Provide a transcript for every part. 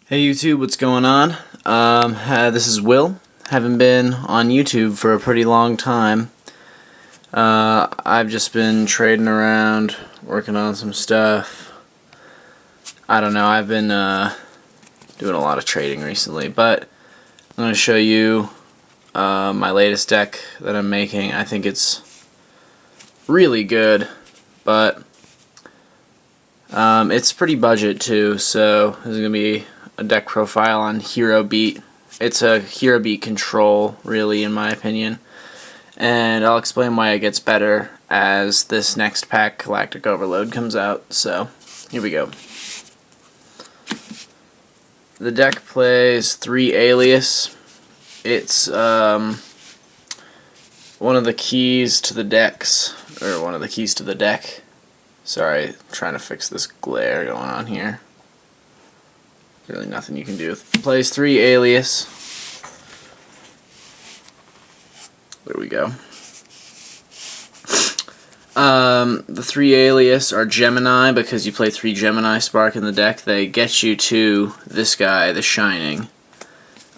Hey YouTube, what's going on? This is Will. Haven't been on YouTube for a pretty long time. I've just been trading around, working on some stuff. I don't know, I've been doing a lot of trading recently, but I'm going to show you my latest deck that I'm making. I think it's really good, but it's pretty budget too, so this is going to be a deck profile on Hero Beat. It's a Hero Beat control, really, in my opinion. And I'll explain why it gets better as this next pack, Galactic Overload, comes out. So, here we go. The deck plays 3 Alias. It's one of the keys to the decks, or one of the keys to the deck. Sorry, I'm trying to fix this glare going on here. Really nothing you can do. Plays 3 Alias. There we go. The 3 Alias are Gemini because you play 3 Gemini Spark in the deck. They get you to this guy, the Shining.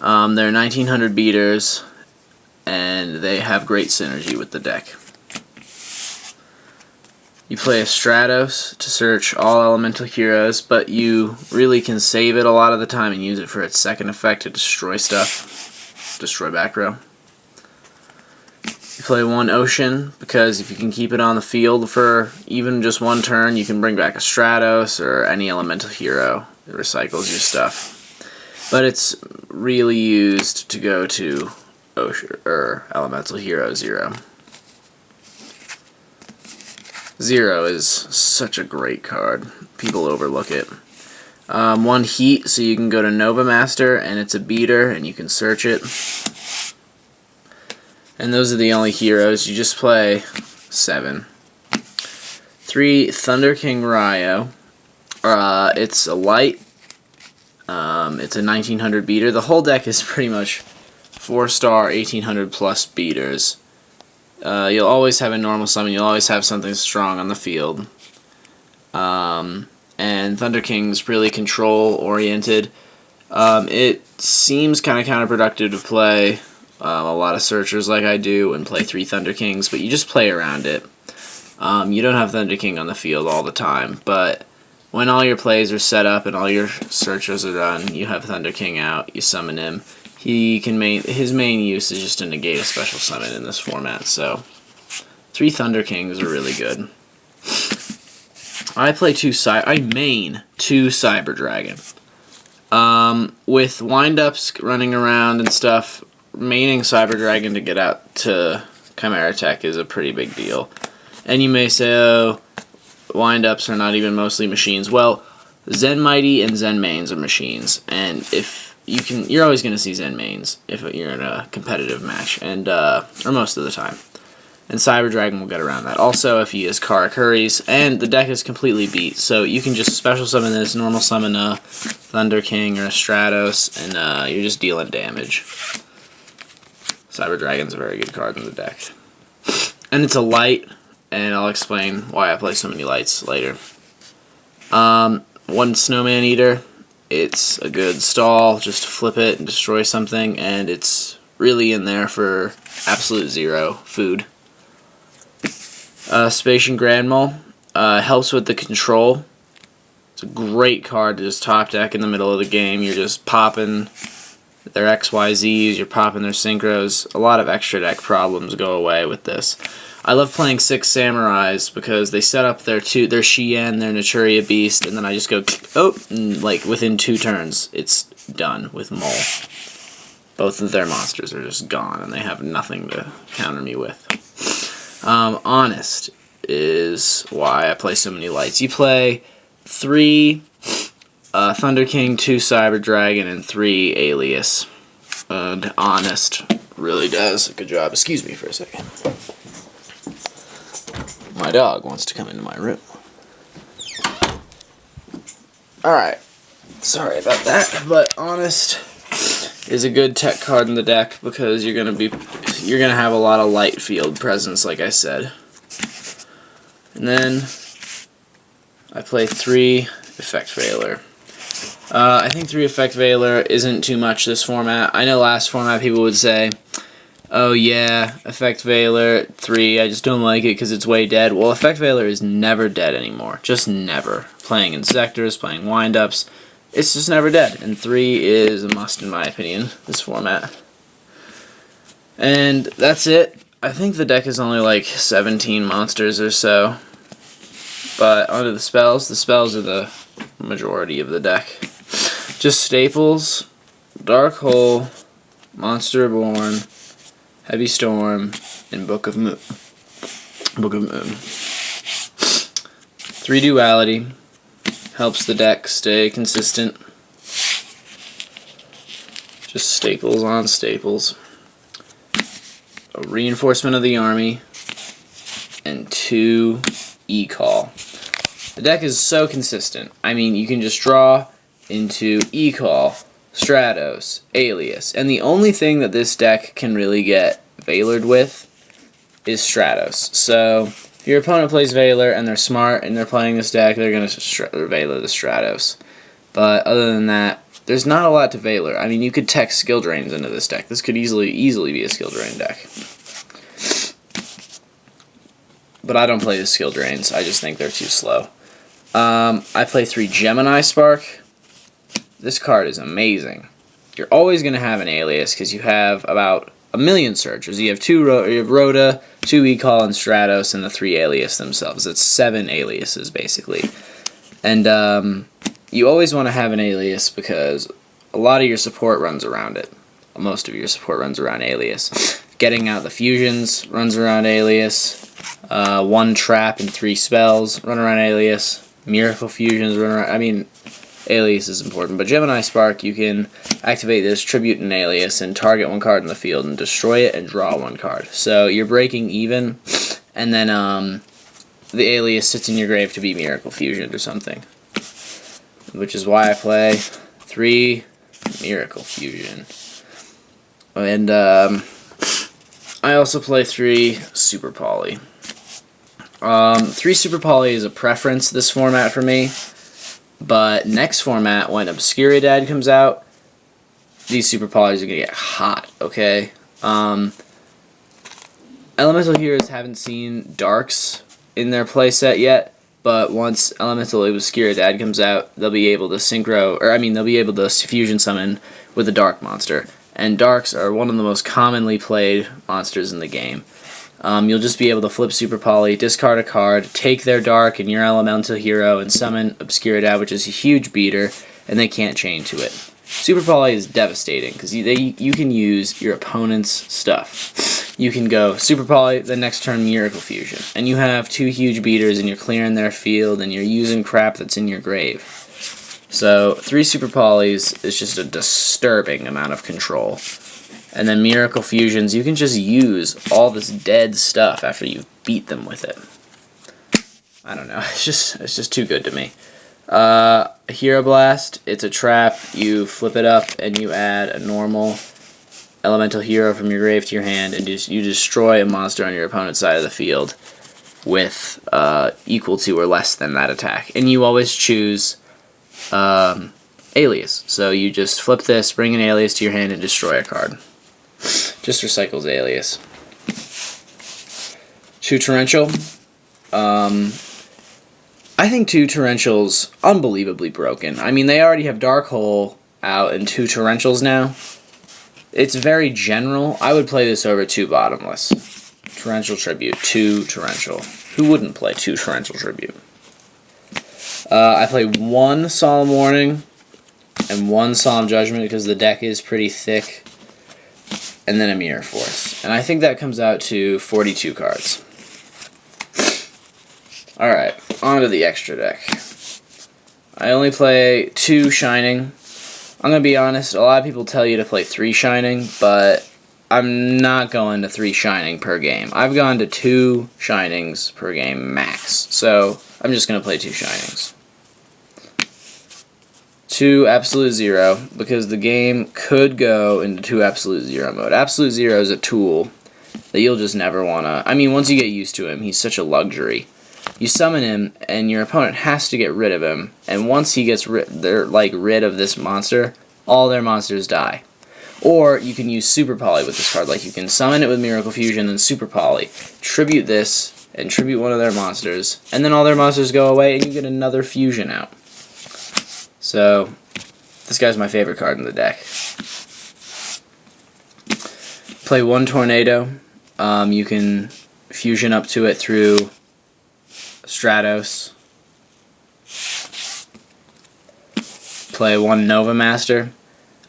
They're 1900 beaters, and they have great synergy with the deck. You play a Stratos to search all elemental heroes, but you really can save it a lot of the time and use it for its second effect to destroy stuff. Destroy back row. You play 1 Ocean, because if you can keep it on the field for even just 1 turn, you can bring back a Stratos or any elemental hero. It recycles your stuff. But it's really used to go to Ocean, or elemental hero 0. 0 is such a great card. People overlook it. 1 Heat, so you can go to Nova Master, and it's a beater, and you can search it. And those are the only heroes. You just play 7. 3 Thunder King Ryo. It's a light. It's a 1900 beater. The whole deck is pretty much 4-star, 1800 plus beaters. You'll always have a normal summon, you'll always have something strong on the field. And Thunder King's really control-oriented. It seems kind of counterproductive to play a lot of Searchers like I do and play 3 Thunder Kings, but you just play around it. You don't have Thunder King on the field all the time, but when all your plays are set up and all your Searchers are done, you have Thunder King out, you summon him. His main use is just to negate a special summon in this format, so 3 Thunder Kings are really good. I main 2 Cyber Dragon. With windups running around and stuff, maining Cyber Dragon to get out to Chimera Tech is a pretty big deal. And you may say, oh, windups are not even mostly machines. Well, Zen Mighty and Zen Mains are machines, and you're always going to see Zen Mains if you're in a competitive match, and or most of the time. And Cyber Dragon will get around that. Also, if he is Karakuris, and the deck is completely beat, so you can just special summon this, normal summon a Thunder King or a Stratos, and you're just dealing damage. Cyber Dragon's a very good card in the deck. And it's a light, and I'll explain why I play so many lights later. 1 Snowman Eater. It's a good stall, just to flip it and destroy something, and it's really in there for absolute 0 food. Spacian Granmole helps with the control. It's a great card to just top deck in the middle of the game. You're just popping their XYZs, you're popping their synchros. A lot of extra deck problems go away with this. I love playing 6 Samurais because they set up their Shien, their Naturia Beast, and then I just go, oh, and like within 2 turns, it's done with Mole. Both of their monsters are just gone, and they have nothing to counter me with. Honest is why I play so many lights. You play 3 Thunder King, 2 Cyber Dragon, and 3 Alias. And Honest really does a good job. Excuse me for a second. My dog wants to come into my room. Alright, sorry about that, but Honest is a good tech card in the deck because you're gonna have a lot of light field presence, like I said. And then I play 3 Effect Veiler. I think 3 Effect Veiler isn't too much this format. I know last format people would say, oh yeah, Effect Veiler 3, I just don't like it because it's way dead. Well, Effect Veiler is never dead anymore. Just never. Playing Insectors, playing Windups, it's just never dead. And 3 is a must in my opinion, this format. And that's it. I think the deck is only like 17 monsters or so. But onto the spells. The spells are the majority of the deck. Just staples, Dark Hole, Monster Born, Heavy Storm, and Book of Moon. 3 Duality helps the deck stay consistent. Just staples on staples. A Reinforcement of the Army, and 2 E-Call. The deck is so consistent. I mean, you can just draw into E-Call, Stratos, Alias, and the only thing that this deck can really get Veilered with is Stratos. So, if your opponent plays Veiler and they're smart and they're playing this deck, they're going to Veiler the Stratos. But other than that, there's not a lot to Veiler. I mean, you could tech Skill Drains into this deck. This could easily be a Skill Drain deck. But I don't play the Skill Drains. I just think they're too slow. I play 3 Gemini Spark. This card is amazing. You're always going to have an Alias because you have about a million searchers. You have you have Rhoda, 2 E-Call, and Stratos, and the 3 Alias themselves. It's 7 aliases, basically. And you always want to have an Alias because a lot of your support runs around it. Most of your support runs around Alias. Getting out the fusions runs around Alias. 1 trap and 3 spells run around Alias. Miracle fusions run around. I mean, Alias is important, but Gemini Spark, you can activate this, tribute an Alias, and target 1 card in the field and destroy it and draw 1 card. So you're breaking even, and then the Alias sits in your grave to be Miracle Fusion or something. Which is why I play 3 Miracle Fusion. And I also play 3 Super Poly. 3 Super Poly is a preference this format for me. But next format, when Obscuridad comes out, these Super Polys are going to get hot, okay? Elemental Heroes haven't seen Darks in their playset yet, but once Elemental Obscuridad comes out, they'll be able to they'll be able to fusion summon with a Dark monster. And Darks are one of the most commonly played monsters in the game. You'll just be able to flip Super Poly, discard a card, take their Dark and your Elemental Hero, and summon Obscuridad, which is a huge beater, and they can't chain to it. Super Poly is devastating, because you can use your opponent's stuff. You can go Super Poly, the next turn Miracle Fusion, and you have 2 huge beaters, and you're clearing their field, and you're using crap that's in your grave. So, 3 Super Polys is just a disturbing amount of control. And then Miracle Fusions, you can just use all this dead stuff after you beat them with it. I don't know, it's just too good to me. Hero Blast, it's a trap. You flip it up and you add a normal Elemental Hero from your grave to your hand, and you destroy a monster on your opponent's side of the field with equal to or less than that attack. And you always choose Alias. So you just flip this, bring an Alias to your hand, and destroy a card. Just recycles Alias. 2 Torrential. I think 2 Torrential's unbelievably broken. I mean, they already have Dark Hole out and 2 Torrentials now. It's very general. I would play this over 2 Bottomless. Torrential Tribute, 2 Torrential. Who wouldn't play 2 Torrential Tribute? I play 1 Solemn Warning and 1 Solemn Judgment because the deck is pretty thick. And then a Mirror Force. And I think that comes out to 42 cards. Alright, on to the extra deck. I only play 2 Shining. I'm going to be honest, a lot of people tell you to play 3 Shining, but I'm not going to 3 Shining per game. I've gone to 2 Shinings per game max, so I'm just going to play 2 Shinings. 2 Absolute Zero, because the game could go into 2 Absolute Zero mode. Absolute Zero is a tool that you'll just never want to... I mean, once you get used to him, he's such a luxury. You summon him, and your opponent has to get rid of him. And once he gets rid of this monster, all their monsters die. Or you can use Super Poly with this card. Like, you can summon it with Miracle Fusion and Super Poly, tribute this, and tribute one of their monsters, and then all their monsters go away, and you get another fusion out. So, this guy's my favorite card in the deck. Play 1 Tornado. You can fusion up to it through Stratos. Play 1 Nova Master.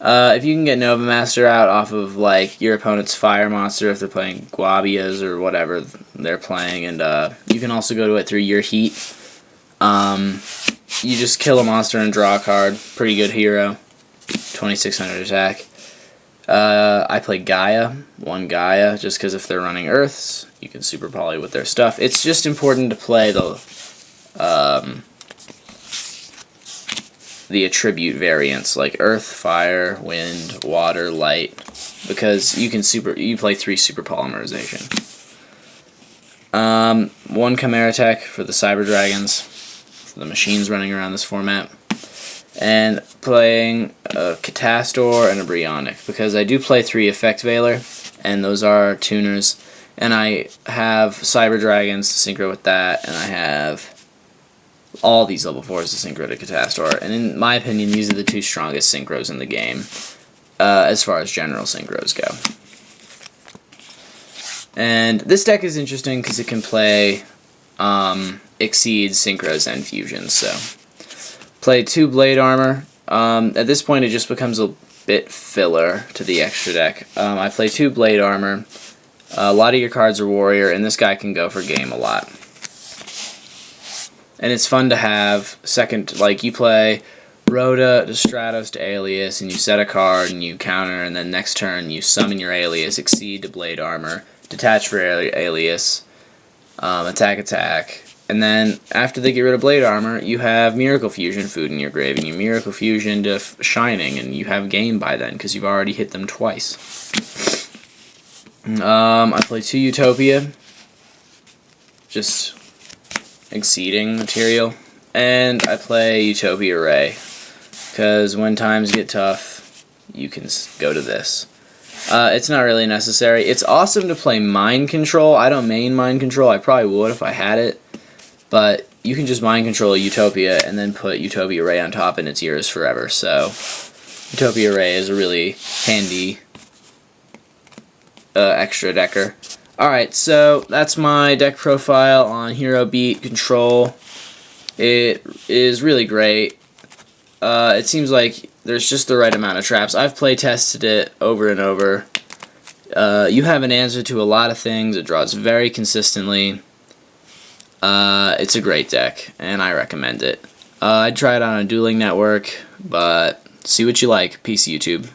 If you can get Nova Master out off of like your opponent's fire monster, if they're playing Guabias or whatever they're playing, and you can also go to it through your heat. You just kill a monster and draw a card. Pretty good hero. 2600 attack. I play Gaia. 1 Gaia, just because if they're running Earths, you can Super Poly with their stuff. It's just important to play the attribute variants like Earth, Fire, Wind, Water, Light, because you play 3 Super Polymerization. 1 Chimera Tech for the Cyber Dragons, for the machines running around this format, and playing a Catastor and a Brionic, because I do play 3 Effect Veiler, and those are tuners, and I have Cyber Dragons to synchro with that, and I have all these level 4s to synchro to Catastor, and in my opinion, these are the 2 strongest synchros in the game, as far as general synchros go. And this deck is interesting because it can play Exceeds, Synchros, and Fusions, so play 2 Blade Armor. At this point, it just becomes a bit filler to the extra deck. I play 2 Blade Armor. A lot of your cards are Warrior, and this guy can go for game a lot. And it's fun to have like you play Rhoda to Stratos to Alias, and you set a card, and you counter, and then next turn you summon your Alias, Exceed to Blade Armor, detach for Alias, attack, and then after they get rid of Blade Armor, you have Miracle Fusion food in your grave, and you Miracle Fusion to Shining, and you have game by then, because you've already hit them twice. I play 2 Utopia, just exceeding material, and I play Utopia Ray, because when times get tough, you can go to this. It's not really necessary. It's awesome to play Mind Control. I don't main Mind Control. I probably would if I had it, but you can just Mind Control Utopia and then put Utopia Ray on top, and it's yours forever. So Utopia Ray is a really handy extra decker. Alright, so that's my deck profile on Hero Beat Control. It is really great. It seems like there's just the right amount of traps. I've play tested it over and over. You have an answer to a lot of things. It draws very consistently. It's a great deck, and I recommend it. I'd try it on a dueling network, but see what you like. Peace, YouTube.